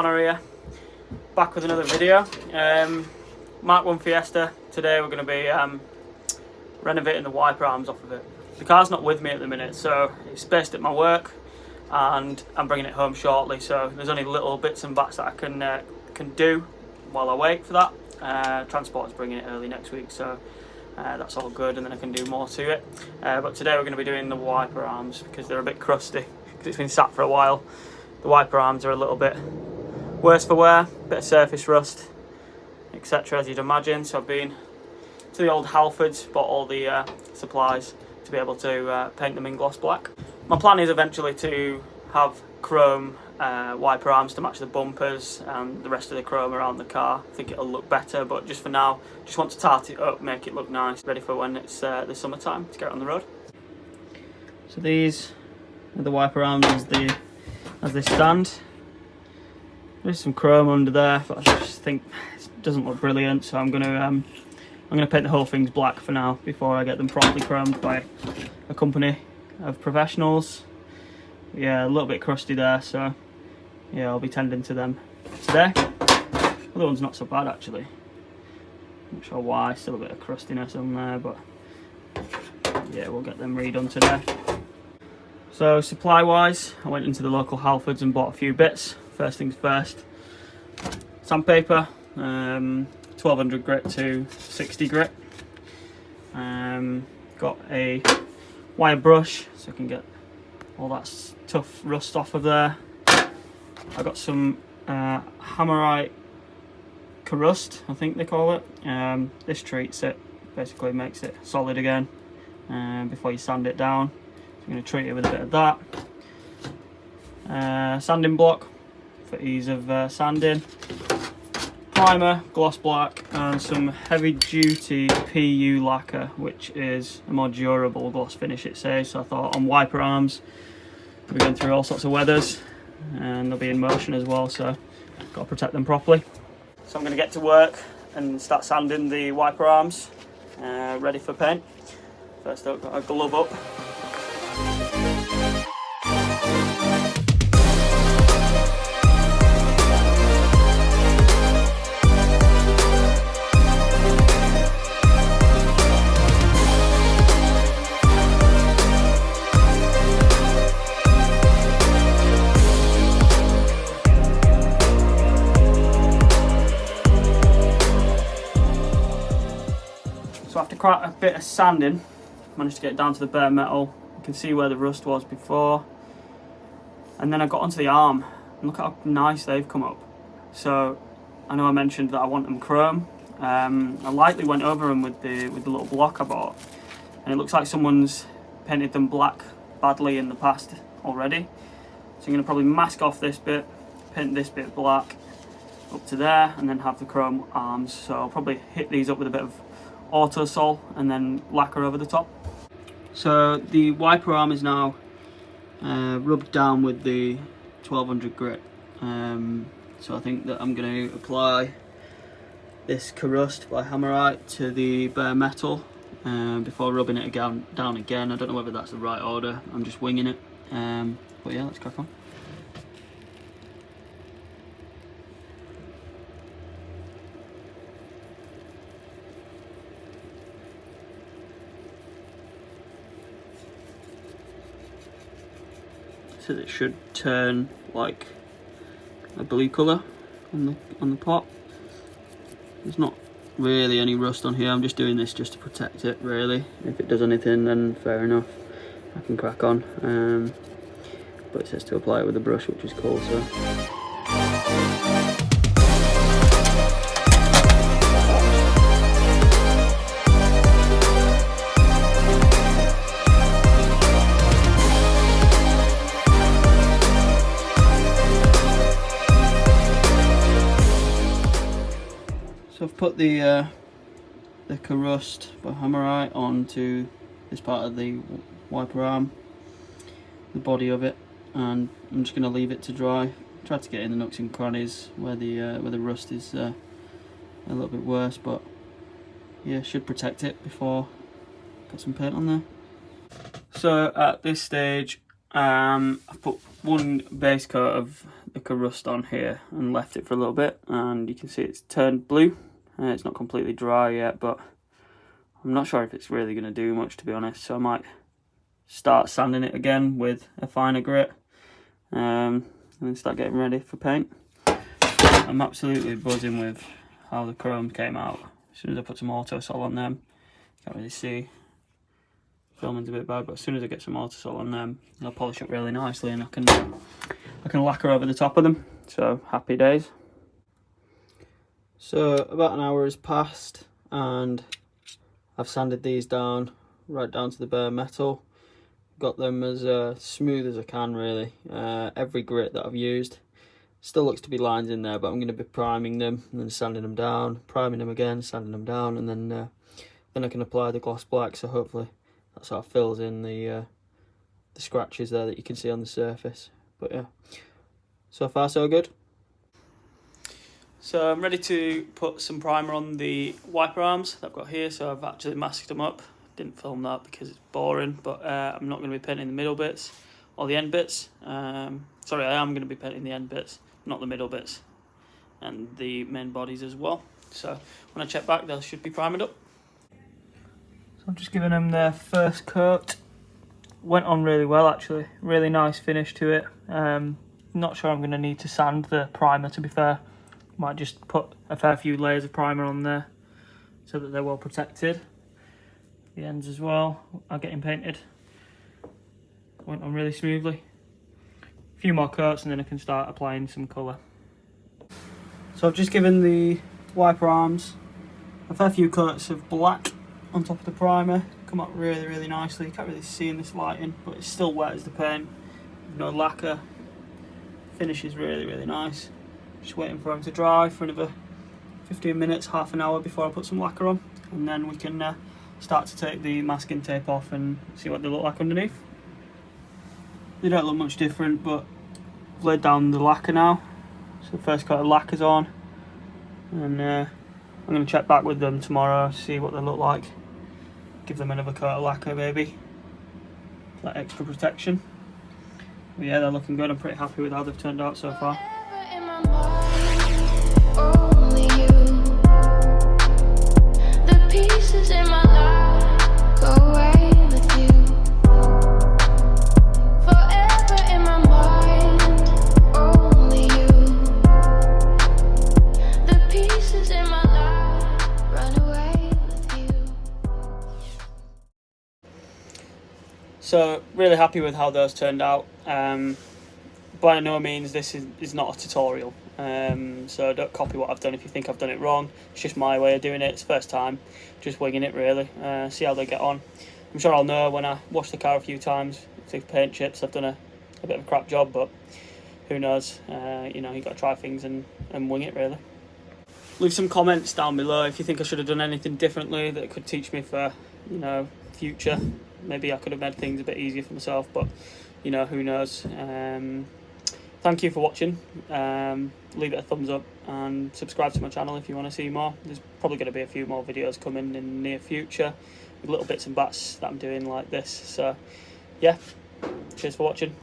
Connor here, back with another video. MK1 Fiesta. Today we're going to be renovating the wiper arms off of it. The car's not with me at the minute, so it's based at my work and I'm bringing it home shortly, so there's only little bits and bats that I can do while I wait for that. Transport's bringing it early next week, so that's all good, and then I can do more to it. But today we're going to be doing the wiper arms because they're a bit crusty, because it's been sat for a while. The wiper arms are a little bit worse for wear, bit of surface rust, etc., as you'd imagine. So I've been to the old Halfords, bought all the supplies to be able to paint them in gloss black. My plan is eventually to have chrome wiper arms to match the bumpers and the rest of the chrome around the car. I think it'll look better, but just for now, just want to tart it up, make it look nice, ready for when it's the summertime to get on the road. So these are the wiper arms as they stand. There's some chrome under there, but I just think it doesn't look brilliant, so I'm gonna paint the whole things black for now before I get them properly chromed by a company of professionals. Yeah, a little bit crusty there, so yeah, I'll be tending to them today. The other one's not so bad actually. Not sure why, still a bit of crustiness on there, but yeah, we'll get them redone today. So supply wise, I went into the local Halfords and bought a few bits. First things first, sandpaper, 1200 grit to 60 grit. Got a wire brush so I can get all that tough rust off of there. I got some hammerite rust, I think they call it. This treats it, basically makes it solid again before you sand it down. So I'm going to treat it with a bit of that. Sanding block for ease of sanding. Primer, gloss black, and some heavy duty PU lacquer, which is a more durable gloss finish, it says. So I thought on wiper arms, we're going through all sorts of weathers and they'll be in motion as well, so got to protect them properly. So I'm going to get to work and start sanding the wiper arms, ready for paint. First I've got a glove up. So after quite a bit of sanding, managed to get it down to the bare metal. You can see where the rust was before. And then I got onto the arm, and look how nice they've come up. So I know I mentioned that I want them chrome. I lightly went over them with the little block I bought, and it looks like someone's painted them black badly in the past already. So I'm going to probably mask off this bit, paint this bit black up to there, and then have the chrome arms. So I'll probably hit these up with a bit of autosol and then lacquer over the top. So the wiper arm is now rubbed down with the 1200 grit. So I think that I'm going to apply this rust by Hammerite to the bare metal before rubbing it down again. I don't know whether that's the right order, I'm just winging it. But yeah, let's crack on. So it should turn like a blue colour on the pot. There's not really any rust on here, I'm just doing this just to protect it really. If it does anything then fair enough, I can crack on. But it says to apply it with a brush, which is cool, so. So I've put the rust by Hammerite onto this part of the wiper arm, the body of it, and I'm just going to leave it to dry. Try to get in the nooks and crannies where the rust is a little bit worse, but yeah, should protect it before I get some paint on there. So at this stage, I've put one base coat of lick of rust on here and left it for a little bit, and you can see it's turned blue. It's not completely dry yet, but I'm not sure if it's really going to do much, to be honest, so I might start sanding it again with a finer grit and then start getting ready for paint. I'm absolutely buzzing with how the chrome came out. As soon as I put some auto sol on them, can't really see, filming's a bit bad, but as soon as I get some auto sol on them, they'll polish up really nicely, and I can lacquer over the top of them. So happy days. So about an hour has passed and I've sanded these down right down to the bare metal. Got them as smooth as I can, really. Every grit that I've used still looks to be lines in there, but I'm going to be priming them and then sanding them down, priming them again, sanding them down, and then I can apply the gloss black. So hopefully that sort of fills in the scratches there that you can see on the surface. But yeah, so far so good. So I'm ready to put some primer on the wiper arms that I've got here. So I've actually masked them up. Didn't film that because it's boring, but I'm not going to be painting the middle bits or the end bits. Sorry, I am going to be painting the end bits, not the middle bits, and the main bodies as well. So when I check back, they should be primed up. So I'm just giving them their first coat. Went on really well, actually. Really nice finish to it. Not sure I'm going to need to sand the primer, to be fair. Might just put a fair few layers of primer on there so that they're well protected. The ends as well are getting painted. Went on really smoothly. A few more coats and then I can start applying some colour. So I've just given the wiper arms a fair few coats of black on top of the primer. Come out really, really nicely. You can't really see in this lighting, but it's still wet as the paint. No lacquer. Finish is really, really nice. Just waiting for them to dry for another 15 minutes, half an hour before I put some lacquer on, and then we can start to take the masking tape off and see what they look like underneath. They don't look much different, but I've laid down the lacquer now. So the first coat of lacquer's on, and I'm going to check back with them tomorrow, see what they look like. Give them another coat of lacquer maybe, that extra protection. But yeah, they're looking good. I'm pretty happy with how they've turned out so far. Only you. The pieces in my life go away with you. Forever in my mind. Only you. The pieces in my life run away with you. So really happy with how those turned out. By no means this is not a tutorial. So don't copy what I've done if you think I've done it wrong. It's just my way of doing it. It's first time, just winging it really. See how they get on. I'm sure I'll know when I wash the car a few times. With paint chips, I've done a bit of a crap job, but who knows? You know, you got to try things and wing it really. Leave some comments down below if you think I should have done anything differently that could teach me for, you know, future. Maybe I could have made things a bit easier for myself, but you know, who knows? Thank you for watching. Leave it a thumbs up and subscribe to my channel if you want to see more. There's probably going to be a few more videos coming in the near future with little bits and bats that I'm doing like this. So yeah, cheers for watching.